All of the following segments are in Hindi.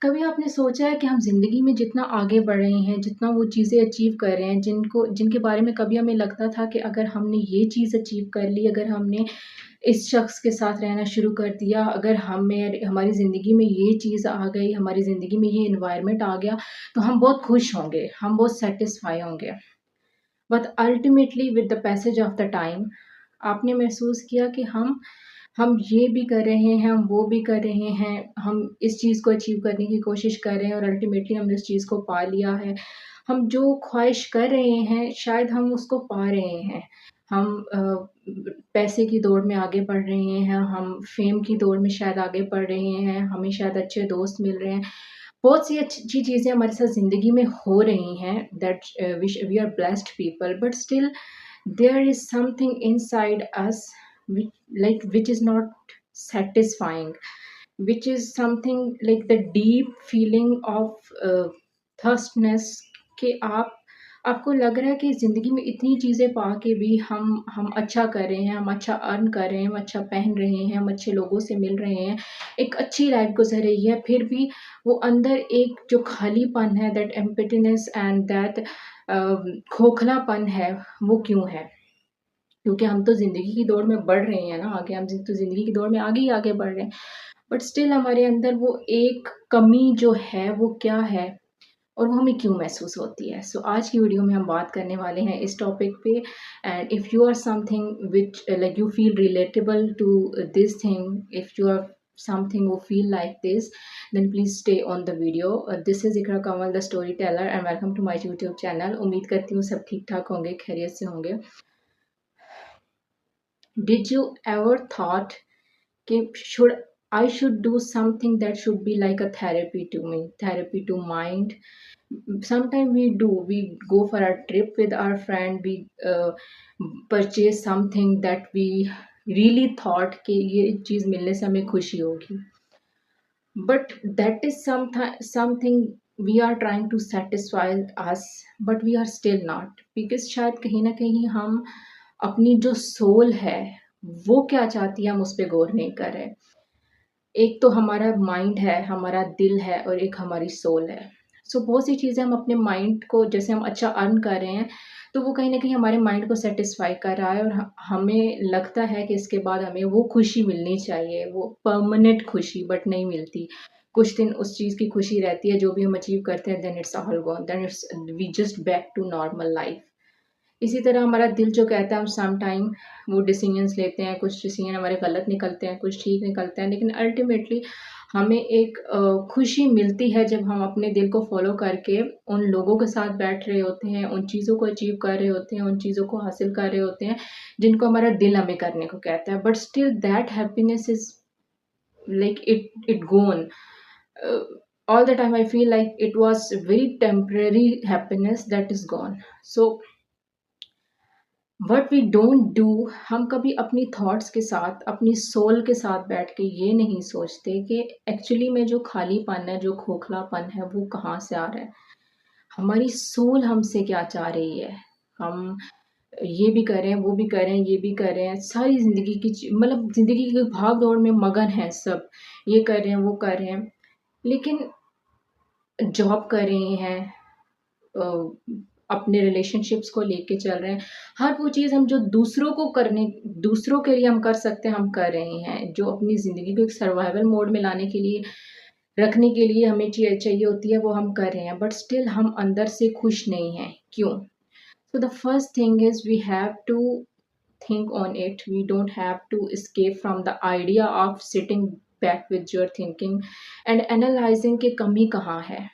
कभी आपने सोचा है कि हम ज़िंदगी में जितना आगे बढ़ रहे हैं, जितना वो चीज़ें अचीव कर रहे हैं, जिनके बारे में कभी हमें लगता था कि अगर हमने ये चीज़ अचीव कर ली, अगर हमने इस शख़्स के साथ रहना शुरू कर दिया, अगर हमें हमारी ज़िंदगी में ये चीज़ आ गई, हमारी ज़िंदगी में ये एनवायरनमेंट आ गया, तो हम बहुत खुश होंगे, हम बहुत सैटिस्फाई होंगे। But ultimately with the passage of the time आपने महसूस किया कि हम ये भी कर रहे हैं, हम वो भी कर रहे हैं, हम इस चीज़ को अचीव करने की कोशिश कर रहे हैं और अल्टीमेटली हमने उस चीज़ को पा लिया है। हम जो ख़्वाहिश कर रहे हैं, शायद हम उसको पा रहे हैं। हम पैसे की दौड़ में आगे बढ़ रहे हैं, हम फ़ेम की दौड़ में शायद आगे बढ़ रहे हैं, हमें शायद अच्छे दोस्त मिल रहे हैं। बहुत सी अच्छी चीज़ें हमारे साथ ज़िंदगी में हो रही हैं that which we are blessed people but still there is something inside us which is not satisfying, which is something like the deep feeling of thirstness कि आपको लग रहा है कि ज़िंदगी में इतनी चीज़ें पा के भी हम अच्छा कर रहे हैं, हम अच्छा अर्न कर रहे हैं, हम अच्छा पहन रहे हैं, हम अच्छे लोगों से मिल रहे हैं, एक अच्छी लाइफ़ गुज़र रही है, फिर भी वो अंदर एक जो खालीपन है दैट एम्प्टीनेस एंड दैट खोखलापन है, वो क्यों है? क्योंकि हम तो ज़िंदगी की दौड़ में बढ़ रहे हैं ना आगे, हम तो ज़िंदगी की दौड़ में आगे ही आगे बढ़ रहे हैं। बट स्टिल हमारे अंदर वो एक कमी जो है वो क्या है और वो हमें क्यों महसूस होती है? सो आज की वीडियो में हम बात करने वाले हैं इस टॉपिक पे and if you are something which like you feel relatable to this thing, if you are something who feel like this, then please stay on the video. This is Ikra Kamal, the storyteller, and welcome to my YouTube channel. उम्मीद करती हूँ सब ठीक-ठाक होंगे, खैरियत से होंगे। Did you ever thought कि I should do something that should be like a therapy to me, therapy to mind? Sometimes we do. We go for a trip with our friend. We purchase something that we really thought कि ये चीज़ मिलने से हमें खुशी होगी. But that is something we are trying to satisfy us, but we are still not. Because शायद कहीं न कहीं हम अपनी जो सोल है, वो क्या चाहती है हम उस पे गौर नहीं कर रहे। एक तो हमारा माइंड है, हमारा दिल है और एक हमारी सोल है। सो बहुत सी चीज़ें हम अपने माइंड को जैसे हम अच्छा अर्न कर रहे हैं, तो वो कहीं न कहीं हमारे माइंड को सैटिस्फाई कर रहा है और ह हमें लगता है कि इसके बाद हमें वो खुशी मिलनी चाहिए, वो परमानेंट खुशी बट नहीं मिलती। कुछ दिन उस चीज़ की खुशी रहती है, जो भी हम अचीव करते हैं, then it's all gone, then it's we just back to normal life. इसी तरह हमारा दिल जो कहता है हम सम टाइम वो डिसीजंस लेते हैं, कुछ डिसीजन हमारे गलत निकलते हैं, कुछ ठीक निकलते हैं, लेकिन अल्टीमेटली हमें एक खुशी मिलती है जब हम अपने दिल को फॉलो करके उन लोगों के साथ बैठ रहे होते हैं, उन चीज़ों को अचीव कर रहे होते हैं, उन चीज़ों को हासिल कर रहे होते हैं, जिनको हमारा दिल हमें करने को कहता है। But still that happiness is like it gone. All the time I feel like it was very temporary happiness that is gone. So what we don't do, हम कभी अपनी थॉट्स के साथ, अपनी सोल के साथ बैठ के ये नहीं सोचते कि एक्चुअली में जो खालीपन है, जो खोखलापन है, वो कहाँ से आ रहा है। हमारी सोल हमसे क्या चाह रही है। हम ये भी कर रहे हैं, वो भी कर रहे हैं, ये भी कर रहे हैं, सारी ज़िंदगी की मतलब ज़िंदगी की भाग-दौड़ में मगन हैं सब। ये कर रहे हैं, वो कर रहे हैं, लेकिन जॉब कर रहे हैं, अपने रिलेशनशिप्स को लेके चल रहे हैं। हर वो चीज़ हम जो दूसरों के लिए हम कर सकते हैं, हम कर रहे हैं। जो अपनी ज़िंदगी को एक सर्वाइवल मोड में लाने के लिए रखने के लिए हमें चाहिए होती है, वो हम कर रहे हैं, बट स्टिल हम अंदर से खुश नहीं हैं। क्यों? So the first thing is we have to think on it. We don't have to escape from the idea of sitting back with your thinking and analyzing कि कमी कहाँ है।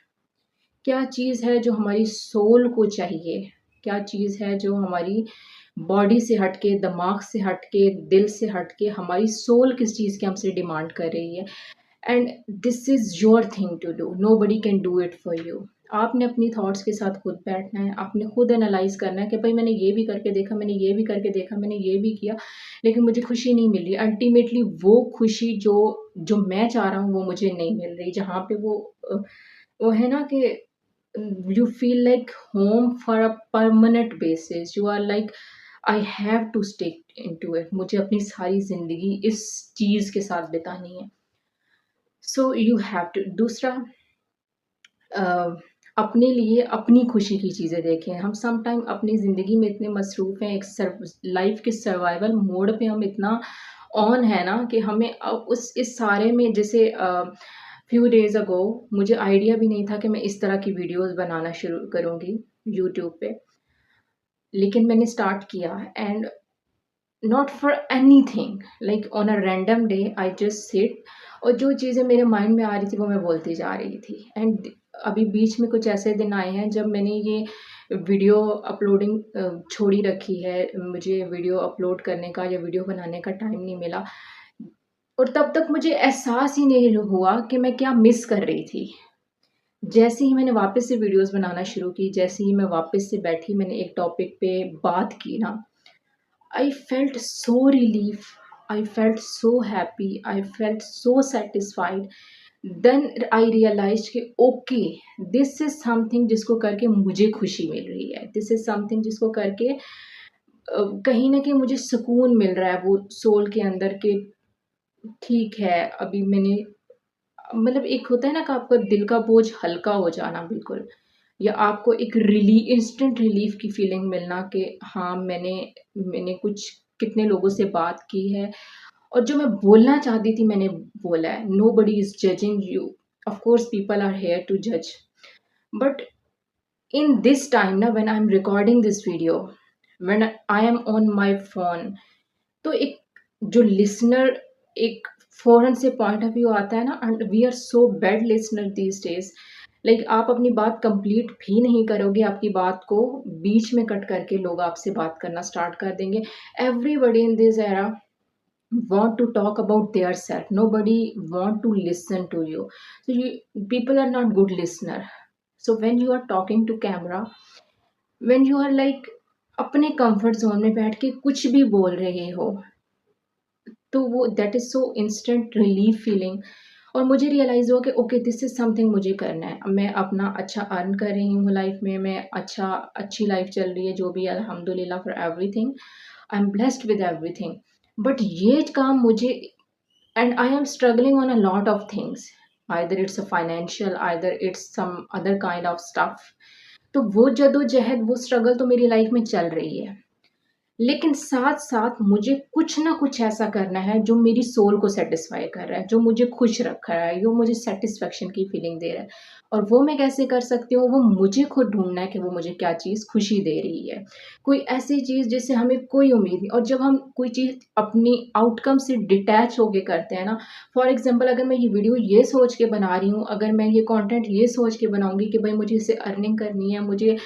क्या चीज़ है जो हमारी सोल को चाहिए? क्या चीज़ है जो हमारी बॉडी से हट के, दिमाग से हट के, दिल से हट के हमारी सोल किस चीज़ की हमसे डिमांड कर रही है? And this is your thing to do, nobody can do it for you. आपने अपनी थॉट्स के साथ खुद बैठना है, आपने खुद एनालाइज़ करना है कि भई मैंने ये भी करके देखा, मैंने ये भी करके देखा, मैंने ये भी किया, लेकिन मुझे खुशी नहीं मिल रही। अल्टीमेटली वो खुशी जो मैं चाह रहा हूँ, वो मुझे नहीं मिल रही। जहाँ पे वो है ना कि you feel like home for a permanent basis. You are like I have to stick into it. मुझे अपनी सारी ज़िंदगी इस चीज़ के साथ बितानी है। So you have to। दूसरा, अ, अपने लिए अपनी खुशी की चीज़ें देखें। हम सम टाइम अपनी ज़िंदगी में इतने मसरूफ़ हैं, एक लाइफ़ के सर्वाइवल मोड पे हम इतना ऑन है ना कि हमें उस इस सारे में जैसे फ्यू डेज़ अगो मुझे आइडिया भी नहीं था कि मैं इस तरह की वीडियोज़ बनाना शुरू करूँगी यूट्यूब पे। लेकिन मैंने स्टार्ट किया and not for anything, like on a random day I just sit और जो चीज़ें मेरे माइंड में आ रही थी वो मैं बोलती जा रही थी। एंड अभी बीच में कुछ ऐसे दिन आए हैं जब मैंने ये वीडियो अपलोडिंग छोड़ी रखी है। मुझे वीडियो अपलोड करने का या वीडियो बनाने का टाइम नहीं मिला और तब तक मुझे एहसास ही नहीं हुआ कि मैं क्या मिस कर रही थी। जैसे ही मैंने वापस से वीडियोज़ बनाना शुरू की, जैसे ही मैं वापस से बैठी, मैंने एक टॉपिक पे बात की ना, I felt so relief. I felt so happy. I felt so satisfied. Then I realized कि ओके, दिस इज समथिंग जिसको करके मुझे खुशी मिल रही है। दिस इज समथिंग जिसको करके कहीं ना कहीं मुझे सुकून मिल रहा है वो सोल के अंदर के। ठीक है, अभी मैंने मतलब एक होता है ना कि आपका दिल का बोझ हल्का हो जाना बिल्कुल, या आपको एक इंस्टेंट रिलीफ की फीलिंग मिलना कि हाँ, मैंने मैंने कुछ कितने लोगों से बात की है और जो मैं बोलना चाहती थी मैंने बोला है। Nobody is judging you, of course people are here to जज, बट इन दिस टाइम ना, when I am recording this video, when I am on my phone, तो एक जो लिसनर एक फ़ौरन से पॉइंट ऑफ व्यू आता है ना, and we are so bad listener these days. Like आप अपनी बात कंप्लीट भी नहीं करोगे, आपकी बात को बीच में कट करके लोग आपसे बात करना स्टार्ट कर देंगे। Everybody in this era want to talk about their self, nobody want to listen to you. So people are not good listener. So when you are talking to camera, when you are like अपने कंफर्ट जोन में बैठ के कुछ भी बोल रहे हो, तो वो that is so instant relief feeling. और मुझे रियलाइज़ हुआ कि ओके, दिस इज़ समथिंग मुझे करना है। अब मैं अपना अच्छा अर्न कर रही हूँ लाइफ में, मैं अच्छी लाइफ चल रही है, जो भी है अल्हम्दुलिल्लाह for everything. I am blessed with everything. But ये काम मुझे, and I am struggling on a lot of things, either it's a financial, either it's some other kind of stuff। तो वो जदोजहद, वो स्ट्रगल तो मेरी लाइफ में चल रही है, लेकिन साथ-साथ मुझे कुछ ना कुछ ऐसा करना है जो मेरी सोल को सैटिस्फाई कर रहा है, जो मुझे खुश रख रहा है, जो मुझे सैटिस्फैक्शन की फीलिंग दे रहा है। और वो मैं कैसे कर सकती हूँ? वो मुझे खुद ढूँढना है कि वो मुझे क्या चीज़ खुशी दे रही है। कोई ऐसी चीज़ जिससे हमें कोई उम्मीद नहीं, और जब हम कोई चीज़ अपनी आउटकम से डिटैच होके करते हैं ना, फॉर एग्ज़ाम्पल अगर मैं ये वीडियो ये सोच के बना रही हूँ, अगर मैं ये कंटेंट ये सोच के बनाऊँगी कि भई मुझे इससे अर्निंग करनी है, मुझे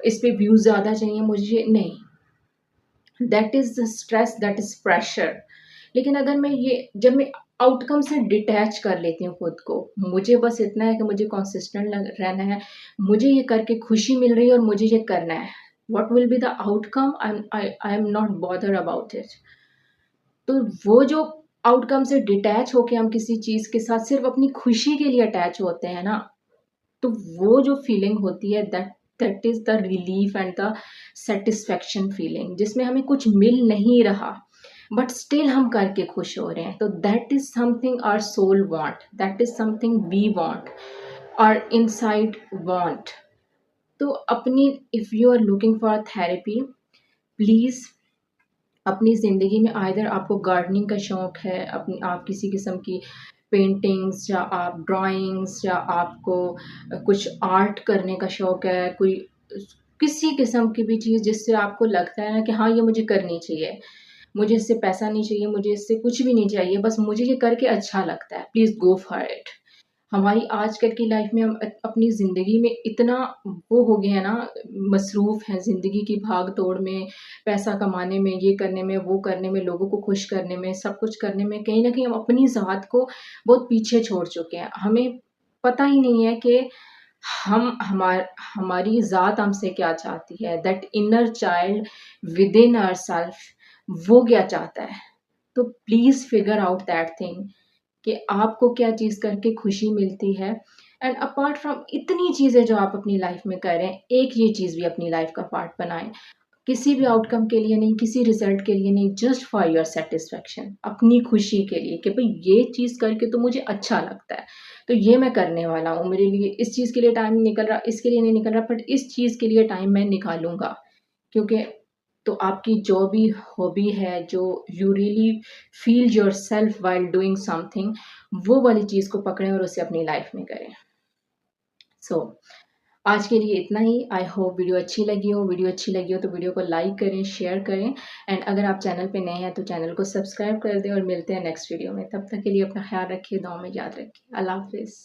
इस पे व्यूज़ ज़्यादा चाहिए, मुझे नहीं, that is the stress, that is pressure. लेकिन अगर मैं ये जब मैं आउटकम से डिटैच कर लेती हूँ खुद को, मुझे बस इतना है कि मुझे कंसिस्टेंट रहना है, मुझे ये करके खुशी मिल रही है और मुझे ये करना है। What will be the outcome, I am not bother about it. तो वो जो आउटकम से डिटैच होके हम किसी चीज़ के साथ सिर्फ़ अपनी खुशी के लिए अटैच होते हैं ना, तो वो जो फीलिंग होती है, that is the relief and the satisfaction feeling, जिसमें हमें कुछ मिल नहीं रहा, बट स्टिल हम करके खुश हो रहे हैं। तो that is something our soul want, that is something we want, our inside want. तो अपनी, if you are looking for therapy, please अपनी ज़िंदगी में आइदर आपको गार्डनिंग का शौक है, अपनी आप किसी किस्म की पेंटिंग्स या आप ड्राइंग्स या आपको कुछ आर्ट करने का शौक है, कोई किसी किस्म की भी चीज़ जिससे आपको लगता है ना कि हाँ, ये मुझे करनी चाहिए। मुझे इससे पैसा नहीं चाहिए, मुझे इससे कुछ भी नहीं चाहिए, बस मुझे ये करके अच्छा लगता है, प्लीज़ गो फॉर इट। हमारी आजकल की लाइफ में हम अपनी ज़िंदगी में इतना वो हो गए हैं ना, मसरूफ़ हैं ज़िंदगी की भाग-दौड़ में, पैसा कमाने में, ये करने में, वो करने में, लोगों को खुश करने में, सब कुछ करने में, कहीं न कहीं हम अपनी ज़ात को बहुत पीछे छोड़ चुके हैं। हमें पता ही नहीं है कि हमारी ज़ात हमसे क्या चाहती है, that inner child within ourself, वो क्या चाहता है। तो please figure out that thing कि आपको क्या चीज़ करके खुशी मिलती है, एंड अपार्ट फ्रॉम इतनी चीज़ें जो आप अपनी लाइफ में कर रहे हैं, एक ये चीज़ भी अपनी लाइफ का पार्ट बनाएँ। किसी भी आउटकम के लिए नहीं, किसी रिज़ल्ट के लिए नहीं, जस्ट फॉर योर सैटिस्फैक्शन, अपनी खुशी के लिए कि भई ये चीज़ करके तो मुझे अच्छा लगता है, तो ये मैं करने वाला हूँ। मेरे लिए इस चीज़ के लिए टाइम निकल रहा, इसके लिए नहीं निकल रहा, बट इस चीज़ के लिए टाइम मैं निकालूँगा। क्योंकि तो आपकी जो भी हॉबी है, जो you really feel yourself while doing something, वो वाली चीज़ को पकड़ें और उसे अपनी लाइफ़ में करें। सो आज के लिए इतना ही। आई होप वीडियो अच्छी लगी हो तो वीडियो को लाइक करें, शेयर करें, एंड अगर आप चैनल पे नए हैं तो चैनल को सब्सक्राइब कर दें और मिलते हैं नेक्स्ट वीडियो में। तब तक के लिए अपना ख्याल रखिए, दुआ में याद रखिए। अल्लाह हाफ़िज़।